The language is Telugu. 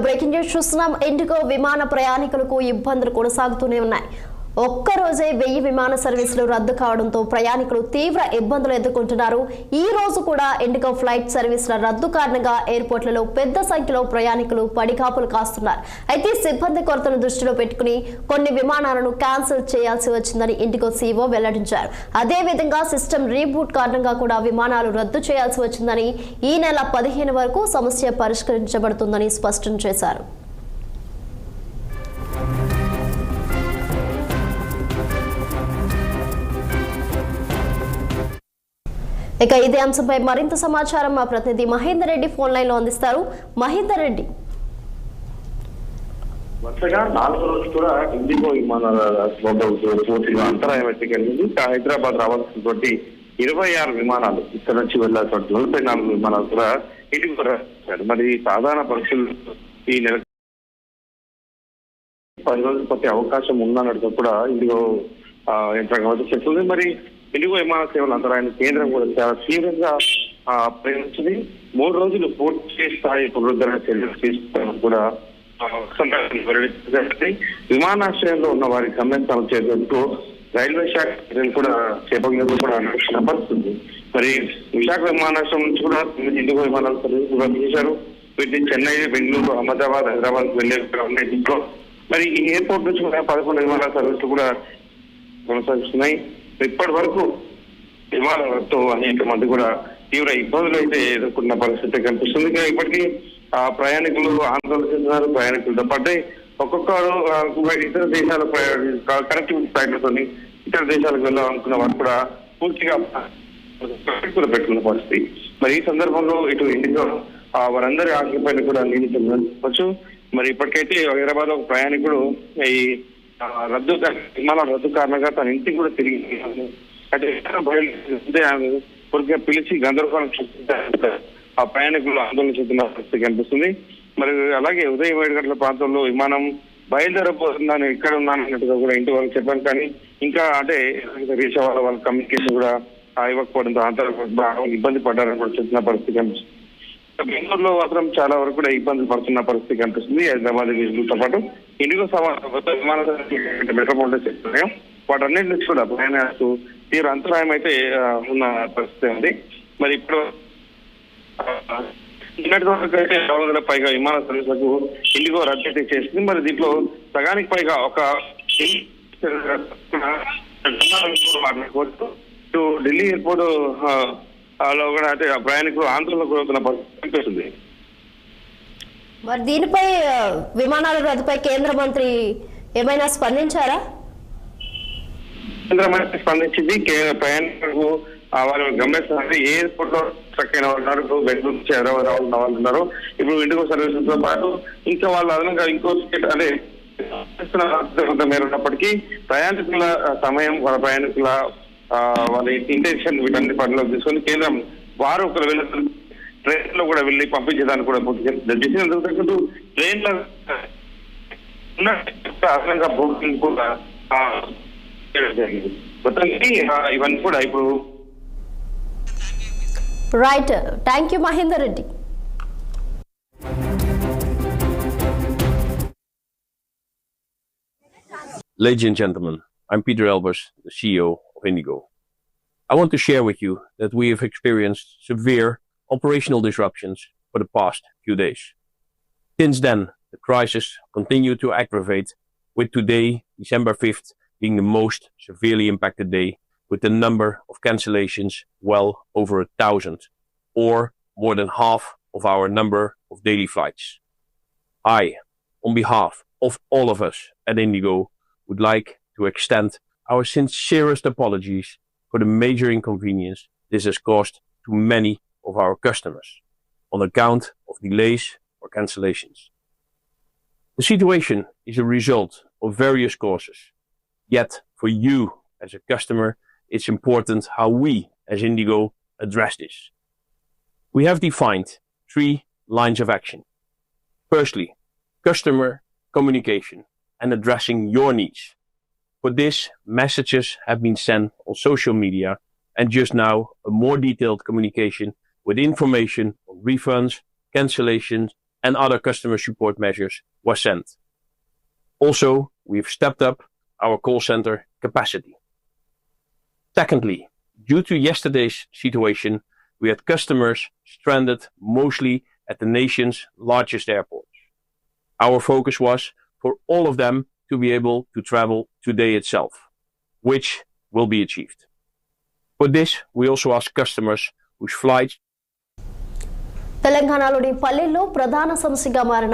బ్రేకింగ్ న్యూస్ చూస్తున్నాం. ఇండిగో విమాన ప్రయాణికులకు ఇబ్బందులు కొనసాగుతూనే ఉన్నాయి. ఒక్కరోజే 1000 విమాన సర్వీసులు రద్దు కావడంతో ప్రయాణికులు తీవ్ర ఇబ్బందులు ఎదుర్కొంటున్నారు. ఈ రోజు కూడా ఇండిగో ఫ్లైట్ సర్వీసుల రద్దు కారణంగా ఎయిర్పోర్ట్లలో పెద్ద సంఖ్యలో ప్రయాణికులు పడిగాపులు కాస్తున్నారు. అయితే సిబ్బంది కొరతను దృష్టిలో పెట్టుకుని కొన్ని విమానాలను క్యాన్సిల్ చేయాల్సి వచ్చిందని ఇండిగో సీఈఓ వెల్లడించారు. అదేవిధంగా సిస్టమ్ రీబూట్ కారణంగా కూడా విమానాలు రద్దు చేయాల్సి వచ్చిందని, ఈ నెల 15 వరకు సమస్య పరిష్కరించబడుతుందని స్పష్టం చేశారు. ఇక ఇదే అంశంపై మరింత సమాచారం మా ప్రతినిధి మహేందర్ రెడ్డి ఫోన్ లైన్ లో అందిస్తారు. మహేందర్ రెడ్డి, వరుసగా 4వ రోజు కూడా ఇండిగో విమానాల పూర్తిగా అంతరాయం ఎత్తికెళ్ళింది. హైదరాబాద్ రావాల్సినటువంటి 26 విమానాలు ఇక్కడ నుంచి వెళ్లాల్సిన 44 విమానాలు కూడా ఇండిగో రాశారు. మరి సాధారణ పరిస్థితులు ఈ నెల 10 రోజులు పట్టే అవకాశం ఉందన్నట్టు కూడా ఇండిగో యంత్రాంగం చెప్తుంది. మరి ఇండిగో విమాన సేవల అంతరాయాన్ని కేంద్రం కూడా చాలా తీవ్రంగా ప్రయోగించింది. 3 రోజులు పూర్తి స్థాయి పునరుద్ధరణ చర్యలు తీసుకోవడం కూడా విమానాశ్రయంలో ఉన్న వారి గమ్యస్థానం చేసేందుకు రైల్వే శాఖ కూడా చేపట్టేందుకు కూడా కనపరుస్తుంది. మరి విశాఖ విమానాశ్రయం నుంచి కూడా ఇండిగో విమానాలు సర్వీస్ కూడా చేశారు. వీటిని చెన్నై, బెంగళూరు, అహ్మదాబాద్, హైదరాబాద్ వెళ్లే దీంట్లో మరి ఈ ఎయిర్పోర్ట్ నుంచి కూడా 11 విమానాల సర్వీసులు కూడా కొనసాగిస్తున్నాయి. ఇప్పటి వరకు విమానాలతో అనేక మంది కూడా తీవ్ర ఇబ్బందులు అయితే ఎదుర్కొన్న పరిస్థితి కనిపిస్తుంది. ఇప్పటికీ ప్రయాణికులు ఆందోళన చెందుతున్నారు. ప్రయాణికులతో పాటు ఒక్కొక్కరు ఇతర దేశాల కనెక్టివిటీ ఫ్లైట్లతో ఇతర దేశాలకు వెళ్ళాలనుకున్న వారు కూడా పూర్తిగా పెట్టుకున్న పరిస్థితి. మరి ఈ సందర్భంలో ఇటు ఇండిగో వారందరి ఆజ్ఞపైన కూడా నియమించవచ్చు. మరి ఇప్పటికైతే హైదరాబాద్ ఒక ప్రయాణికుడు ఈ విమానాల రద్దు కారణంగా తన ఇంటికి కూడా తిరిగి పూర్తిగా పిలిచి గందరగోళం ఆ ప్రయాణికులు ఆందోళన చెందుతున్న పరిస్థితి కనిపిస్తుంది. మరి అలాగే ఉదయం 7 గంటల ప్రాంతంలో విమానం బయలుదేరబోతుందని ఇక్కడ ఉన్నానన్నట్టుగా కూడా ఇంటి వాళ్ళకి చెప్పాను. కానీ ఇంకా అంటే రీచ్ అవ్వాలి, వాళ్ళ కమ్యూనికేషన్ కూడా ఇవ్వకపోవడంతో అంతా ఇబ్బంది పడ్డారని కూడా చెప్తున్న పరిస్థితి కనిపిస్తుంది. బెంగళూరులో మాత్రం చాలా వరకు కూడా ఇబ్బందులు పడుతున్న పరిస్థితి కనిపిస్తుంది. హైదరాబాద్ తో పాటు ఇండిగో విమాన మెట్రోపాలిటన్ చెప్తున్నాయో వాటన్నిటి నుంచి కూడా ప్రయాణాలకు తీవ్ర అంతరాయం అయితే ఉన్న పరిస్థితి ఉంది. మరి ఇప్పుడు నిన్నటి వరకు అయితే 400 పైగా విమాన సర్వీసులకు ఇండిగో రద్దు అయితే చేసింది. మరి దీంట్లో సగానికి పైగా ఒక ఢిల్లీ ఎయిర్పోర్ట్ లో కూడా అయితే ప్రయాణికులు ఆందోళన గురవుతున్న పరిస్థితి కనిపిస్తుంది. మరి దీనిపై విమానాల రద్దుపై కేంద్ర మంత్రి ఏమైనా స్పందించారా? కేంద్ర మంత్రి స్పందించింది. ప్రయాణికులకు వారి గమ్యస్థానాన్ని ఏ ఎయిర్పోర్ట్ లో స్ట్రక్ అయిన వాళ్ళు ఉన్నారు. ఇప్పుడు బెంగళూరు నుంచి హైదరాబాద్ రావాలన్న వాళ్ళు ఉన్నారు. ఇప్పుడు ఇండిగో సర్వీసెస్ తో పాటు ఇంకా వాళ్ళు అదనంగా ఇంకో అదే మేర ఉన్నప్పటికీ ప్రయాణికుల సమయం, వాళ్ళ ప్రయాణికుల వాళ్ళ ఇంటెన్షన్ వీటన్ని పరిలోకి తీసుకొని కేంద్రం వారు ఒకరు వెళ్ళి ట్రైన్ లో కూడా వెళ్ళి పంపించేదాన్ని కూడా డిసిజన్ జరుగుతుంటూ ట్రైన్ లో అదనంగా బుకింగ్ కూడా మొత్తానికి ఇవన్నీ కూడా ఇప్పుడు right. Thank you Mahender Reddy. Ladies and gentlemen, I'm Peter Elbers, the CEO of Indigo. I want to share with you that we have experienced severe operational disruptions for the past few days. Since then, the crisis continued to aggravate, with today, December 5th, being the most severely impacted day, with the number of cancellations well over 1,000, or more than half of our number of daily flights. I, on behalf of all of us at Indigo, would like to extend our sincerest apologies for the major inconvenience this has caused to many of our customers on account of delays or cancellations. The situation is a result of various causes. Yet, for you as a customer, it's important how we as Indigo address this. We have defined 3 lines of action. Firstly, customer communication and addressing your needs. For this, messages have been sent on social media, and just now a more detailed communication with information on refunds, cancellations and other customer support measures was sent. Also, we've stepped up our call center capacity. Secondly, due to yesterday's situation, we had customers stranded mostly at the nation's largest airports. Our focus was for all of them to be able to travel today itself, which will be achieved. For this, we also ask customers whose flights తెలంగాణలోని పల్లెల్లో ప్రధాన సమస్యగా మారిన